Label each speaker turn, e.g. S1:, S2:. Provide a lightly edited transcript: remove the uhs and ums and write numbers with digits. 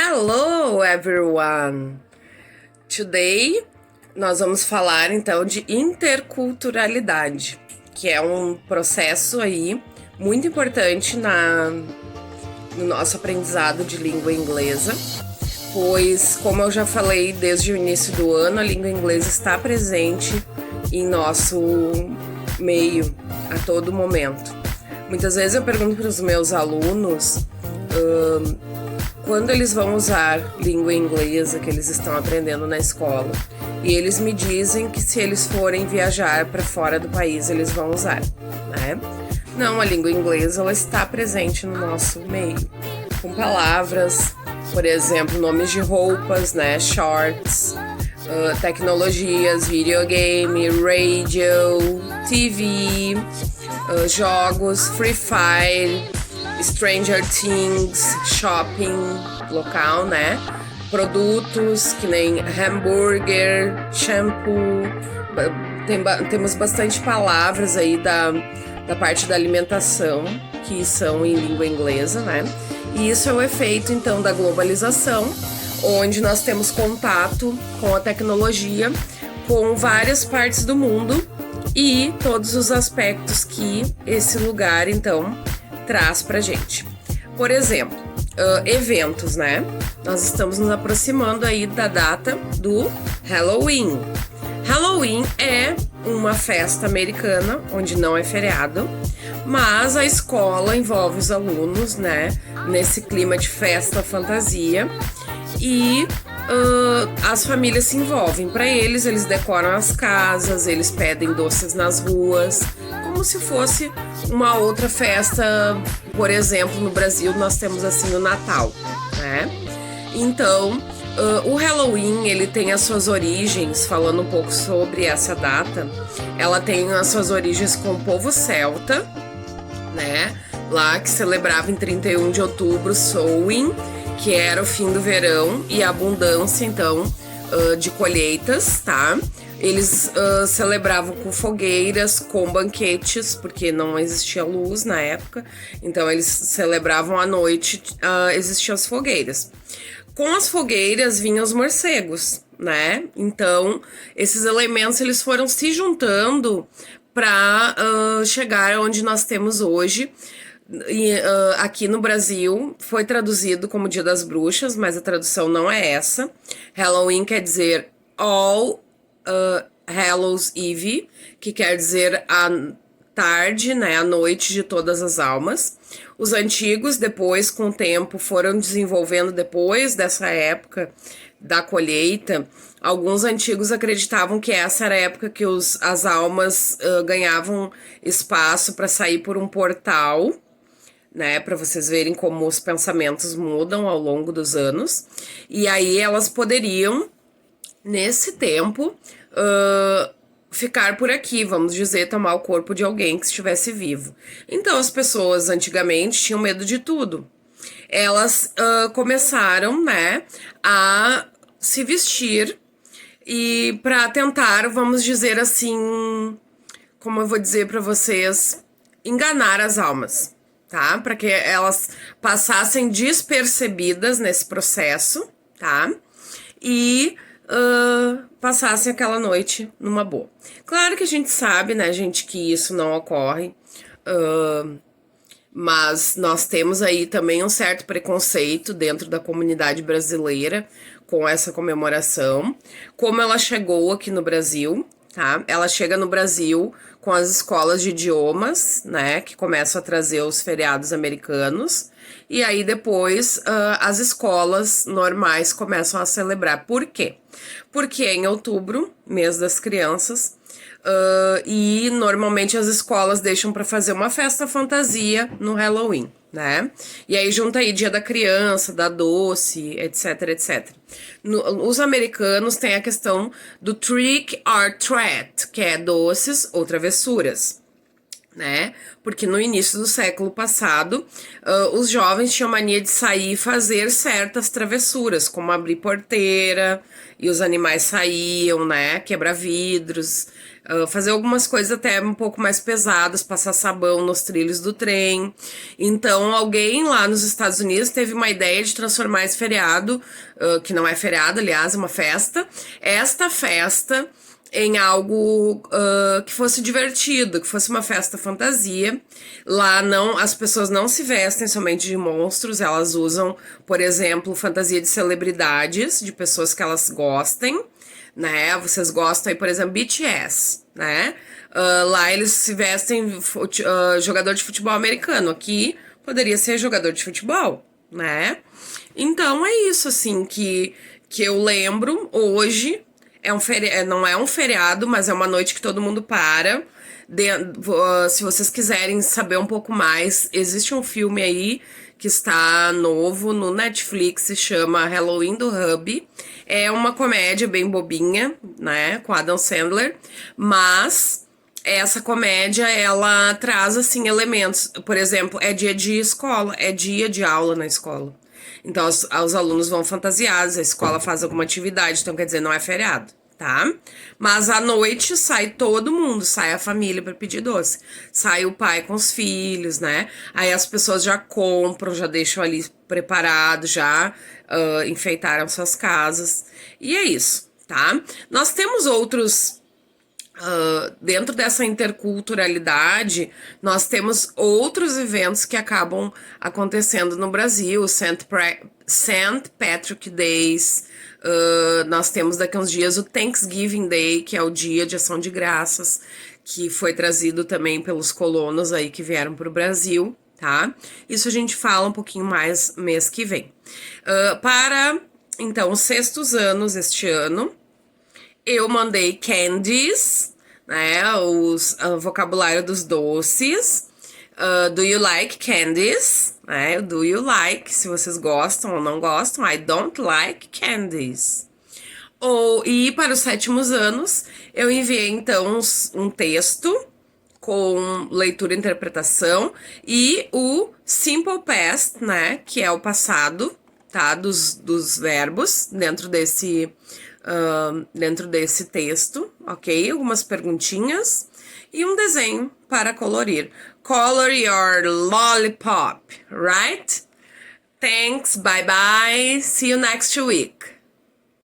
S1: Hello everyone! Today nós vamos falar então de interculturalidade, que é um processo aí muito importante no nosso aprendizado de língua inglesa, pois, como eu já falei desde o início do ano, a língua inglesa está presente em nosso meio a todo momento. Muitas vezes eu pergunto para os meus alunos quando eles vão usar língua inglesa que eles estão aprendendo na escola, e eles me dizem que se eles forem viajar para fora do país eles vão usar, né? Não, a língua inglesa ela está presente no nosso meio, com palavras, por exemplo, nomes de roupas, né? Shorts, tecnologias, videogame, radio, TV, jogos, Free Fire, Stranger Things, shopping local, né? Produtos que nem hambúrguer, shampoo. Temos bastante palavras aí da parte da alimentação que são em língua inglesa, né? E isso é o efeito, então, da globalização, onde nós temos contato com a tecnologia, com várias partes do mundo e todos os aspectos que esse lugar, então, traz pra gente. Por exemplo, eventos, né? Nós estamos nos aproximando aí da data do Halloween. Halloween é uma festa americana, onde não é feriado, mas a escola envolve os alunos, né? Nesse clima de festa, fantasia, e as famílias se envolvem. Para eles decoram as casas, eles pedem doces nas ruas, como se fosse uma outra festa. Por exemplo, no Brasil nós temos assim o Natal, né? Então, o Halloween, ele tem as suas origens, falando um pouco sobre essa data, ela tem as suas origens com o povo celta, né? Lá que celebrava em 31 de outubro, Samhain, que era o fim do verão e a abundância, então, de colheitas, tá? Eles celebravam com fogueiras, com banquetes, porque não existia luz na época. Então, eles celebravam à noite, existiam as fogueiras. Com as fogueiras vinham os morcegos, né? Então, esses elementos eles foram se juntando para chegar onde nós temos hoje. E, aqui no Brasil foi traduzido como Dia das Bruxas, mas a tradução não é essa. Halloween quer dizer All Hallows Eve, que quer dizer a tarde, né, a noite de todas as almas. Os antigos, depois, com o tempo, foram desenvolvendo, depois dessa época da colheita. Alguns antigos acreditavam que essa era a época que as almas ganhavam espaço para sair por um portal, né, para vocês verem como os pensamentos mudam ao longo dos anos. E aí elas poderiam, nesse tempo, ficar por aqui, vamos dizer, tomar o corpo de alguém que estivesse vivo. Então as pessoas antigamente tinham medo de tudo. Elas começaram, né, a se vestir e para tentar, vamos dizer assim, como eu vou dizer para vocês, enganar as almas, tá? Para que elas passassem despercebidas nesse processo, tá? E passassem aquela noite numa boa. Claro que a gente sabe, né, gente, que isso não ocorre, mas nós temos aí também um certo preconceito dentro da comunidade brasileira com essa comemoração. Como ela chegou aqui no Brasil, tá? Ela chega no Brasil com as escolas de idiomas, né, que começam a trazer os feriados americanos. E aí depois as escolas normais começam a celebrar. Por quê? Porque é em outubro, mês das crianças, e normalmente as escolas deixam para fazer uma festa fantasia no Halloween, né? E aí junta aí dia da criança, da doce, etc, etc. Os americanos têm a questão do trick or treat, que é doces ou travessuras. né? Porque no início do século passado, os jovens tinham mania de sair e fazer certas travessuras, como abrir porteira, e os animais saíam, né? Quebrar vidros, fazer algumas coisas até um pouco mais pesadas, passar sabão nos trilhos do trem. Então, alguém lá nos Estados Unidos teve uma ideia de transformar esse feriado, que não é feriado, aliás, é uma festa, esta festa em algo que fosse divertido, que fosse uma festa fantasia. Lá não, as pessoas não se vestem somente de monstros, elas usam, por exemplo, fantasia de celebridades, de pessoas que elas gostem, né? Vocês gostam aí, por exemplo, BTS, né? Lá eles se vestem jogador de futebol americano. Aqui poderia ser jogador de futebol, né? Então é isso, assim, que eu lembro hoje. Não é um feriado, mas é uma noite que todo mundo para. Se vocês quiserem saber um pouco mais, existe um filme aí que está novo no Netflix, se chama Halloween do Hub. É uma comédia bem bobinha, né, com Adam Sandler, mas essa comédia, ela traz, assim, elementos. Por exemplo, é dia de escola, é dia de aula na escola. Então, os alunos vão fantasiados, a escola faz alguma atividade, então quer dizer, não é feriado, tá? Mas à noite sai todo mundo, sai a família para pedir doce. Sai o pai com os filhos, né? Aí as pessoas já compram, já deixam ali preparado, já enfeitaram suas casas. E é isso, tá? Nós temos outros. Dentro dessa interculturalidade, nós temos outros eventos que acabam acontecendo no Brasil, St. Patrick Days, nós temos daqui a uns dias o Thanksgiving Day, que é o dia de ação de graças, que foi trazido também pelos colonos aí que vieram para o Brasil, tá? Isso a gente fala um pouquinho mais mês que vem. Então, os sextos anos este ano, eu mandei candies, né? O vocabulário dos doces. Do you like candies? Né? Do you like? Se vocês gostam ou não gostam. I don't like candies. E para os sétimos anos, eu enviei então um texto com leitura e interpretação e o simple past, né? Que é o passado, tá? Dos verbos dentro desse texto, ok? Algumas perguntinhas e um desenho para colorir. Color your lollipop, right? Thanks, bye bye, see you next week.